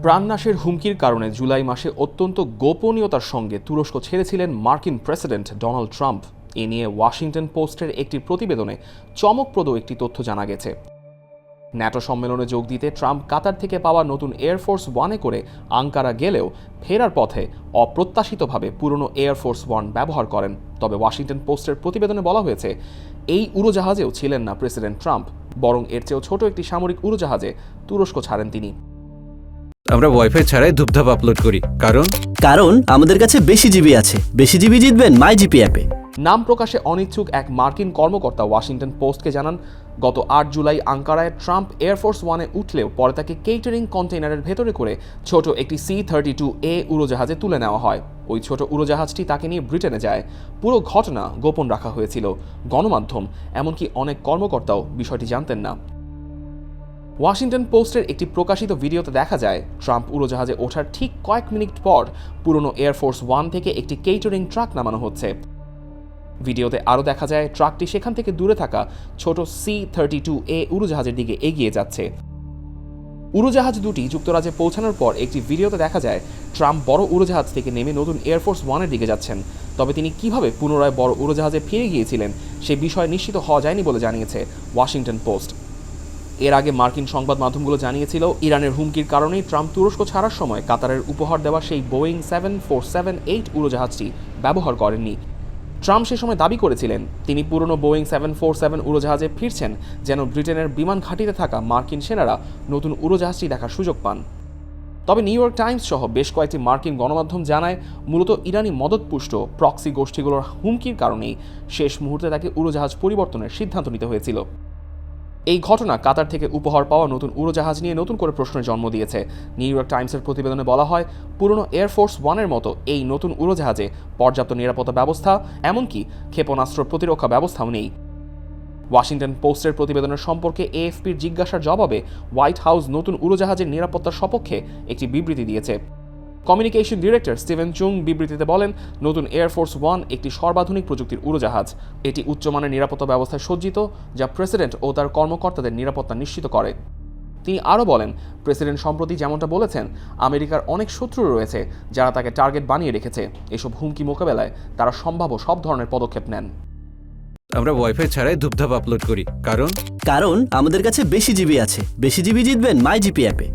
প্রাণনাশের হুমকির কারণে জুলাই মাসে অত্যন্ত গোপনীয়তার সঙ্গে তুরস্ক ছেড়েছিলেন মার্কিন প্রেসিডেন্ট ডোনাল্ড ট্রাম্প। এ নিয়ে ওয়াশিংটন পোস্টের একটি প্রতিবেদনে চমকপ্রদ একটি তথ্য জানা গেছে। ন্যাটো সম্মেলনে যোগ দিতে ট্রাম্প কাতার থেকে পাওয়া নতুন এয়ারফোর্স ওয়ানে করে আঙ্কারা গেলেও ফেরার পথে অপ্রত্যাশিতভাবে পুরনো এয়ারফোর্স ওয়ান ব্যবহার করেন। তবে ওয়াশিংটন পোস্টের প্রতিবেদনে বলা হয়েছে, এই উড়োজাহাজেও ছিলেন না প্রেসিডেন্ট ট্রাম্প, বরং এর চেয়েও ছোট একটি সামরিক উড়োজাহাজে তুরস্ক ছাড়েন তিনি। আমরা ওয়াইফাই ছাড়াই ধূপধাপ আপলোড করি, কারণ আমাদের কাছে বেশি জিবি আছে। বেশি জিবি জিতবেন মাই জিপি অ্যাপে। নাম প্রকাশে অনিচ্ছুক এক মার্কিন কর্মকর্তা ওয়াশিংটন পোস্টকে জানান, গত ৮ জুলাই আঙ্কারায় ট্রাম্প এয়ারফোর্স ওয়ানে উঠলেও পরে তাকে কেটারিং কন্টেইনারের ভেতরে করে ছোট একটি C-32A উড়োজাহাজে তুলে নেওয়া হয়। ওই ছোট উড়োজাহাজটি তাকে নিয়ে ব্রিটেনে যায়। পুরো ঘটনা গোপন রাখা হয়েছিল। গণমাধ্যম, এমনকি অনেক কর্মকর্তাও বিষয়টি জানতেন না। ওয়াশিংটন পোস্টের একটি প্রকাশিত ভিডিওতে দেখা যায়, ট্রাম্প উড়োজাহাজে ওঠার ঠিক কয়েক মিনিট পর পুরনো এয়ারফোর্স ওয়ান থেকে একটি কেটারিং ট্রাক নামানো হচ্ছে। ভিডিওতে আরও দেখা যায়, ট্রাকটি সেখান থেকে দূরে থাকা ছোট C-32A উড়োজাহাজের দিকে এগিয়ে যাচ্ছে। উড়োজাহাজ দুটি যুক্তরাজ্যে পৌঁছানোর পর একটি ভিডিওতে দেখা যায়, ট্রাম্প বড় উড়োজাহাজ থেকে নেমে নতুন এয়ারফোর্স ওয়ানের দিকে যাচ্ছেন। তবে তিনি কিভাবে পুনরায় বড় উড়োজাহাজে ফিরে গিয়েছিলেন সে বিষয়ে নিশ্চিত হওয়া যায়নি বলে জানিয়েছে ওয়াশিংটন পোস্ট। এর আগে মার্কিন সংবাদ মাধ্যমগুলো জানিয়েছিল, ইরানের হুমকির কারণেই ট্রাম্প তুরস্ক ছাড়ার সময় কাতারের উপহার দেওয়া সেই বোয়িং 747-8 উড়োজাহাজটি ব্যবহার করেননি। ট্রাম্প সে সময় দাবি করেছিলেন, তিনি পুরনো বোয়িং 747 উড়োজাহাজে ফিরছেন যেন ব্রিটেনের বিমান ঘাঁটিতে থাকা মার্কিন সেনারা নতুন উড়োজাহাজটি দেখার সুযোগ পান। তবে নিউ ইয়র্ক টাইমস সহ বেশ কয়েকটি মার্কিন গণমাধ্যম জানায়, মূলত ইরানি মদতপুষ্ট প্রক্সি গোষ্ঠীগুলোর হুমকির কারণেই শেষ মুহূর্তে তাকে উড়োজাহাজ পরিবর্তনের সিদ্ধান্ত নিতে হয়েছিল। এই ঘটনা কাতার থেকে উপহার পাওয়া নতুন উড়োজাহাজ নিয়ে নতুন করে প্রশ্নের জন্ম দিয়েছে। নিউ ইয়র্ক টাইমসের প্রতিবেদনে বলা হয়, পুরনো এয়ারফোর্স ওয়ানের মতো এই নতুন উড়োজাহাজে পর্যাপ্ত নিরাপত্তা ব্যবস্থা, এমনকি ক্ষেপণাস্ত্র প্রতিরক্ষা ব্যবস্থাও নেই। ওয়াশিংটন পোস্টের প্রতিবেদনের সম্পর্কে AFPর জিজ্ঞাসার জবাবে হোয়াইট হাউস নতুন উড়োজাহাজের নিরাপত্তার সপক্ষে একটি বিবৃতি দিয়েছে। কমিউনিকেশন ডিরেক্টর স্টিভেন চুং বিবৃতিতে বলেন, নতুন এয়ারফোর্স ওয়ান একটি সর্বাধুনিক প্রযুক্তির উড়োজাহাজ। এটি উচ্চমানের নিরাপত্তা ব্যবস্থায় সজ্জিত, যা প্রেসিডেন্ট ও তার কর্মকর্তাদের নিরাপত্তা নিশ্চিত করে। তিনি আরও বলেন, প্রেসিডেন্ট সম্প্রতি যেমনটা বলেছেন, আমেরিকার অনেক শত্রু রয়েছে যারা তাকে টার্গেট বানিয়ে রেখেছে। এসব হুমকি মোকাবেলায় তারা সম্ভাব্য সব ধরনের পদক্ষেপ নেন। আমরা ওয়াইফাই ছাড়াই ধূপধাপ আপলোড করি, কারণ আমাদের কাছে বেশি জিবি আছে। বেশি জিবি জিতবেন মাই জিপি অ্যাপে।